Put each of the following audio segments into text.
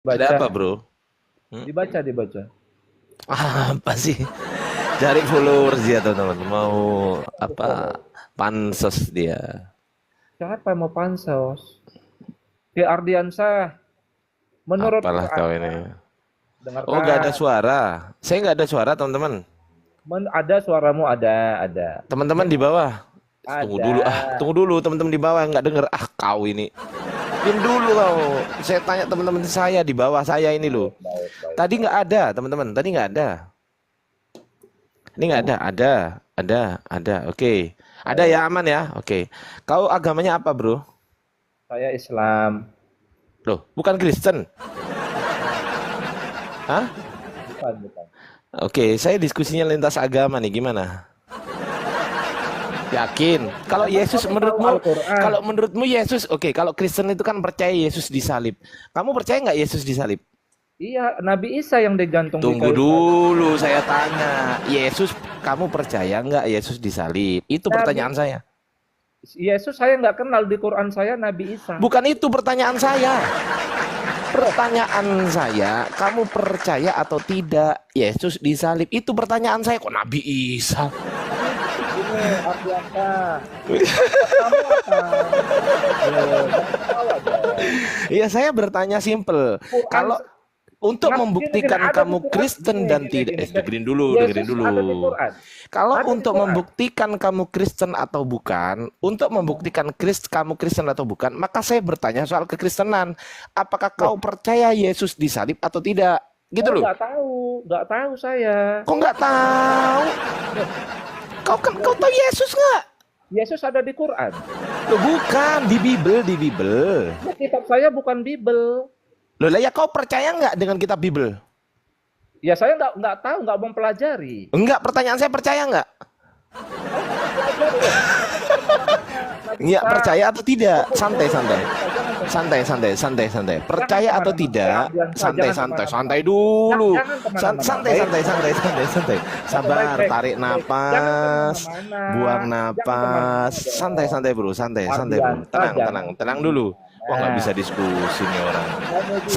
Ada Baca, apa, bro? Hmm? dibaca. Apa sih? Cari followers dia, teman-teman. Mau apa? Pansos dia. Siapa yang mau pansos? Ki Ardiansyah, menurut Apalah Quran, kau ini. Oh, nggak ada dengarkan. suara. Saya nggak ada suara, teman-teman. Ada suaramu, ada. Teman-teman di bawah. Tunggu Ada. dulu. Tunggu dulu, teman-teman di bawah nggak denger. Kau ini. Diam dulu kau. Saya tanya teman-teman saya di bawah saya ini loh. Baik. Tadi nggak ada, teman-teman. Tadi nggak ada. Ini nggak ada. Ada. Oke. Ada Baik. ya, aman ya. Oke. Kau agamanya apa, bro? Saya Islam. Loh, bukan Kristen. Hah? Bukan. Oke, saya diskusinya lintas agama nih, gimana? Yakin? Kalau Emang Yesus kamu tahu Al-Quran? kalau menurutmu Yesus, oke, kalau Kristen itu kan percaya Yesus disalib. Kamu percaya nggak Yesus disalib? Iya, Nabi Isa yang digantung di Tunggu kayu salib. dulu, saya tanya. Yesus, kamu percaya nggak Yesus disalib? Itu Nabi pertanyaan saya. Yesus saya nggak kenal di Quran saya Nabi Isa. Bukan itu pertanyaan saya. Pertanyaan saya, kamu percaya atau tidak Yesus disalib? Itu pertanyaan saya. Kok Nabi Isa? Ini Ardiansa. Kamu apa? Jangan ketawa dong. Iya, saya bertanya simple. Quran Kalau untuk gini, membuktikan ada di kamu Quran Kristen dan tidak, gini. dengerin Yesus dulu. ada di Quran. Kalau Ada di untuk Quran. membuktikan kamu Kristen atau bukan, untuk membuktikan kamu Kristen atau bukan, maka saya bertanya soal kekristenan. Apakah Loh, kau percaya Yesus disalib atau tidak? Gitu saya loh. nggak tahu saya. Kok nggak tahu? Kau tahu Yesus, Yesus nggak? Yesus ada di Quran. Loh, bukan di Bible. Ya, kitab saya bukan Bible. Loh lah ya, kau percaya nggak dengan kitab Bible? Ya saya nggak tahu, nggak mempelajari. Enggak, pertanyaan saya percaya nggak? Nabi Nggak Isa. percaya atau tidak? Fokus, Santai, fokus, santai. fokus aja, Santai. jangan Percaya atau kemana-mana. Ya, tidak? Ardiansa, Santai, jangan kemana-mana. santai dulu. Jangan kemana-mana. Santai. Baik, Sabar, baik, tarik baik. Jangan napas, kemana-mana. buang Jangan kemana-mana napas. dong. Santai bro, santai bro. Ardiansa, jangan Tenang dulu. Wah, nggak bisa kemana-mana. diskusi nih orang. Kamu bilang.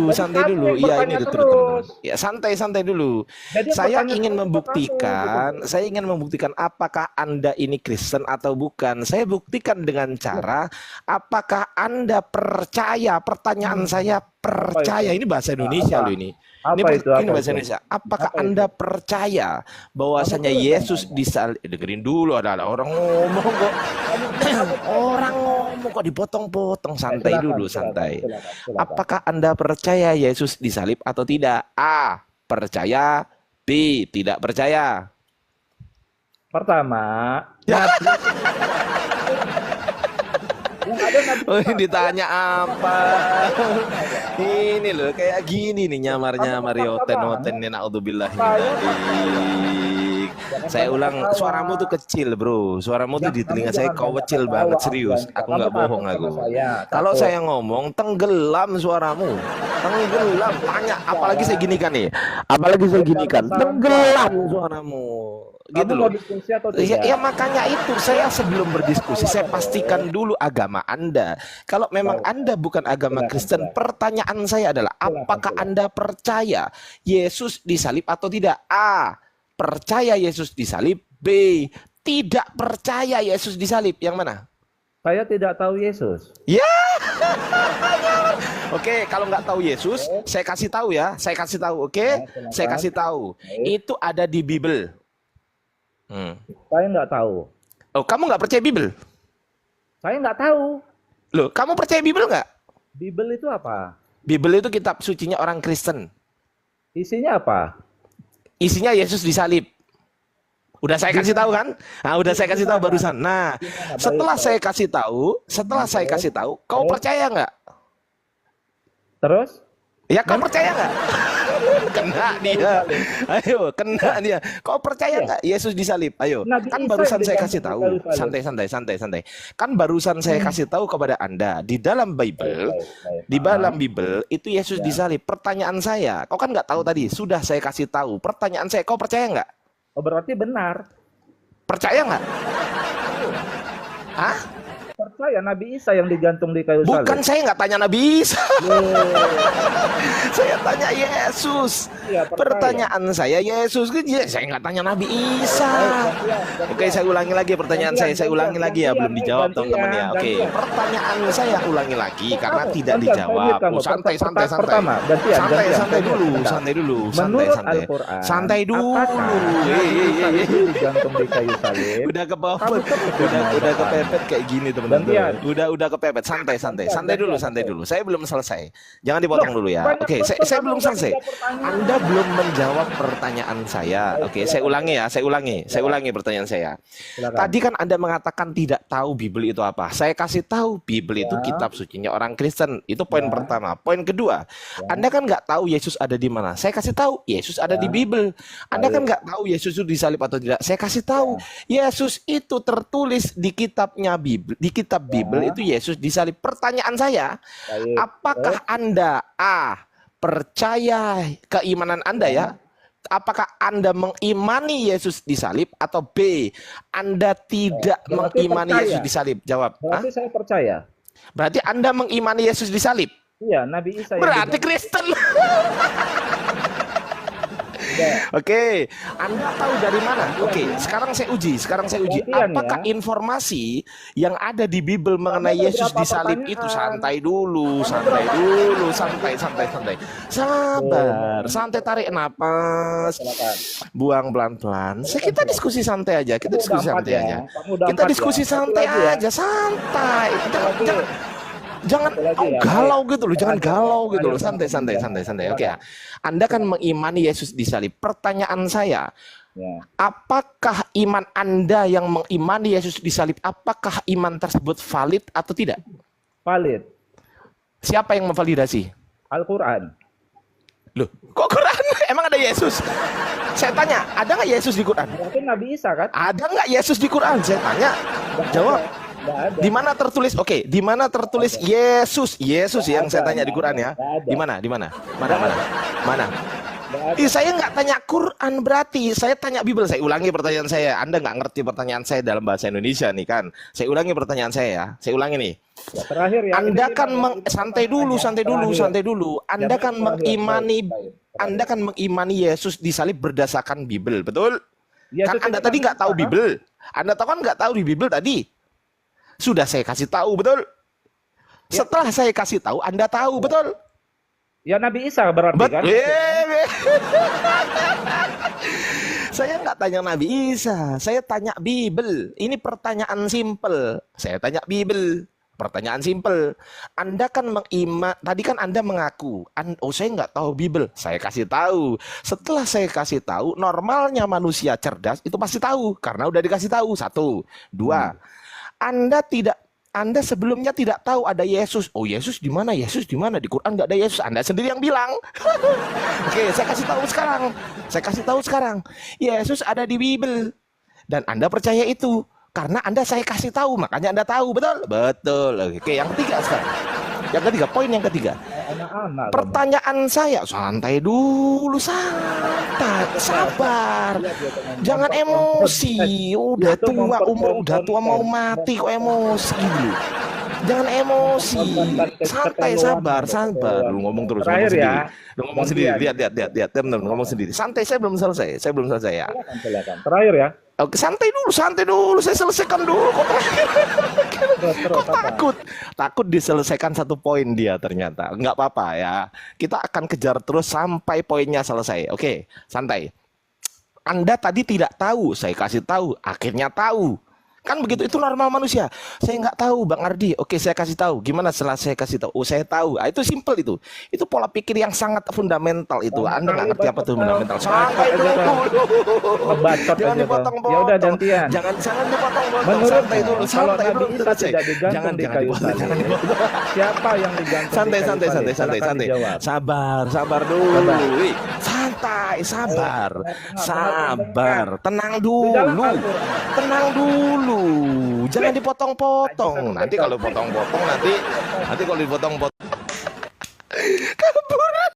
Jadi Santai kamu dulu. yang Iya, ini bertanya betul teman-teman. terus. Ya, santai dulu. Jadi yang bertanya terus itu kamu gitu. Saya ingin membuktikan apakah Anda ini Kristen atau bukan. Saya buktikan dengan Loh, cara apakah Anda percaya. Pertanyaan saya apa itu? percaya. Ini bahasa Indonesia Apa? loh ini. Apa itu? Ini Apa bahasa itu? Indonesia. Apakah Apa itu? Anda percaya Kamu bahwasanya dulu yang Yesus nanya. disalib? Dengerin dulu, ada orang ngomong kok. Kamu Orang ngomong kok dipotong-potong. Santai silakan, dulu, santai. silakan. Apakah Anda percaya Yesus disalib atau tidak? A. Percaya. B. Tidak percaya. Pertama, Ya, Nabi yang ada Nabi oh, Isa. ini ditanya apa? Saya, Ini loh, kayak gini nih kamu nyamar-nyamar memaksa yoten-woten banget. nih, naudzubillah min Saya saya. dzalik. Jangan Saya banyak ulang, ketawa. suaramu tuh kecil, bro. Suaramu tuh Ya, di kamu telinga saya jangan kau banyak kecil ketawa, banget, serius. Ardiansa. Aku Kamu nggak takut bohong sama aku. saya, Kalau takut. saya ngomong, tenggelam suaramu. Tenggelam, tanya. Apalagi Bicara, saya ginikan nih. Apalagi saya ginikan, tenggelam pelan-pelan. suaramu. Kamu Gitu mau loh. diskusi atau Ya tidak? makanya itu saya sebelum berdiskusi Ketawa saya terus. pastikan dulu agama Anda. Kalau memang Baik, Anda bukan agama Kristen, silakan. pertanyaan saya adalah apakah Silakan. Anda percaya Yesus disalib atau tidak? A. Percaya Yesus disalib. B. Tidak percaya Yesus disalib. Yang mana? Saya tidak tahu Yesus. Ya, oke. Kalau nggak tahu Yesus, Oke, saya kasih tahu ya. Saya kasih tahu, oke? ya, Saya silakan. kasih tahu. Baik. Itu ada di Bible. Hmm. Saya nggak tahu. Oh, kamu nggak percaya Bible? Saya nggak tahu. Loh, kamu percaya Bible nggak? Bible itu apa? Bible itu kitab sucinya orang Kristen. Isinya apa? Isinya Yesus disalib. Udah saya Di kasih tahu mana? kan? Nah, udah saya kasih tahu Gimana? barusan. Nah, Gimana? Baik, setelah baik. saya kasih tahu, Baik, kau baik. percaya nggak? Terus? Ya, kau Memang percaya nggak? Kena dia. Yerusalem. Ayo, kena dia. Kau percaya Iya. nggak Yesus disalib? Ayo. Nabi Kan Isa yang barusan saya kasih digantung di tahu. kayu salib. Santai. Kan barusan saya kasih tahu kepada Anda di dalam Bible, di dalam Paham. Bible itu Yesus Ya. disalib. Pertanyaan saya, kau kan nggak tahu tadi. Sudah saya kasih tahu. Pertanyaan saya, kau percaya nggak? Oh, berarti benar. Percaya nggak? Hah? percaya Nabi Isa yang digantung di kayu salib. Bukan, saya nggak tanya Nabi Isa. Saya tanya Yesus. Iya, percaya. Pertanyaan saya Yesus. Saya nggak tanya Nabi Isa. Oke, saya ulangi lagi pertanyaan saya. Saya ulangi lagi ya, belum dijawab teman-teman ya. Oke, pertanyaan saya ulangi lagi karena tidak dijawab. Oh, santai. Pertama, gantian. Santai dulu. Menurut Al-Quran, Santai dulu. Digantung di kayu salib. Udah ke bawah, udah kepepet kayak gini teman-teman. Udah kepepet. Santai dulu. Saya belum selesai. Jangan dipotong dulu ya. Oke, saya belum selesai. Anda belum menjawab pertanyaan saya. Oke, saya ulangi ya. Saya ulangi pertanyaan saya. Silakan. Tadi kan Anda mengatakan tidak tahu Bible itu apa. Saya kasih tahu Bible itu kitab sucinya orang Kristen. Itu poin pertama. Poin kedua, Anda kan nggak tahu Yesus ada di mana. Saya kasih tahu Yesus ada di Bible. Anda kan nggak tahu Yesus itu disalib atau tidak. Saya kasih tahu Yesus itu tertulis di kitabnya Bible. Di kitab Bible itu Yesus disalib. Pertanyaan saya, apakah Anda percaya keimanan Anda ya? Apakah Anda mengimani Yesus disalib atau B, Anda tidak mengimani Yesus disalib? Jawab. Berarti saya percaya. Berarti Anda mengimani Yesus disalib? Iya, Nabi Isa. Berarti Kristen. Oke, Anda tahu dari mana? Oke, sekarang saya uji. Apakah informasi yang ada di Bible mengenai Yesus disalib itu? Santai dulu. Sabar, santai, tarik napas, buang pelan-pelan. Kita diskusi santai aja. Kita diskusi santai aja. Jangan galau gitu loh, santai. Oke ya. Anda kan mengimani Yesus disalib. Pertanyaan saya, apakah iman Anda yang mengimani Yesus disalib, apakah iman tersebut valid atau tidak? Valid. Siapa yang memvalidasi? Al-Quran. Loh, kok Quran? Emang ada Yesus? Saya tanya, ada nggak Yesus di Quran? Berarti Nabi Isa kan? Ada nggak Yesus di Quran? Saya tanya, jawab. Di mana tertulis? Oke, di mana tertulis Yesus? Yesus yang saya tanya di Quran ya. Di mana? Mana? Saya nggak tanya Quran berarti. Saya tanya Bible. Saya ulangi pertanyaan saya. Anda nggak ngerti pertanyaan saya dalam bahasa Indonesia nih kan? Saya ulangi pertanyaan saya ya. Saya ulangi nih. Terakhir ya. Anda kan santai dulu. Anda kan mengimani Yesus disalib berdasarkan Bible, betul? Kan Anda tadi nggak tahu Bible. Anda tahu kan nggak tahu di Bible tadi. Sudah saya kasih tahu, betul? Setelah saya kasih tahu, Anda tahu, betul? Ya Nabi Isa berarti kan? Saya nggak tanya Nabi Isa, saya tanya Bible. Ini pertanyaan simple. Saya tanya Bible. Pertanyaan simple. Anda kan tadi kan Anda mengaku, saya nggak tahu Bible. Saya kasih tahu. Setelah saya kasih tahu, normalnya manusia cerdas itu pasti tahu karena udah dikasih tahu. 1, 2. Anda sebelumnya tidak tahu ada Yesus. Oh, Yesus di mana? Di Quran nggak ada Yesus. Anda sendiri yang bilang. Oke, saya kasih tahu sekarang. Yesus ada di Bible. Dan Anda percaya itu karena saya kasih tahu, makanya Anda tahu, betul? Betul. Oke, yang ketiga sekarang. Poin yang ketiga. Pertanyaan saya, santai dulu, sabar. Jangan emosi. Udah tua mau mati kok emosi dulu. Jangan emosi. Santai, sabar. Lu ngomong terus, ngomong sendiri. Lihat, teman-teman ngomong sendiri. Santai, saya belum selesai ya. Silakan. Terakhir ya. Oke, santai dulu. Saya selesaikan dulu. Kok takut diselesaikan 1 poin dia ternyata. Enggak apa-apa ya. Kita akan kejar terus sampai poinnya selesai. Oke, santai. Anda tadi tidak tahu, saya kasih tahu, akhirnya tahu. Kan begitu, itu normal manusia. Saya nggak tahu, Bang Ardi. Oke, saya kasih tahu. Gimana setelah saya kasih tahu? Oh, saya tahu. Itu simple itu. Itu pola pikir yang sangat fundamental itu. Anda nggak ngerti apa itu fundamental. Santai dulu. Jangan dipotong-potong. Ya udah gantian. Jangan dipotong-potong. Menurut Santai dulu. Kalau Nabi Isa tidak digantung di kayu salib, siapa yang digantung santai. di kayu salib? Silakan dijawab. Sabar dulu. Santai, sabar. Tenang dulu. Jangan dipotong-potong. Nanti kalau dipotong-potong kabur.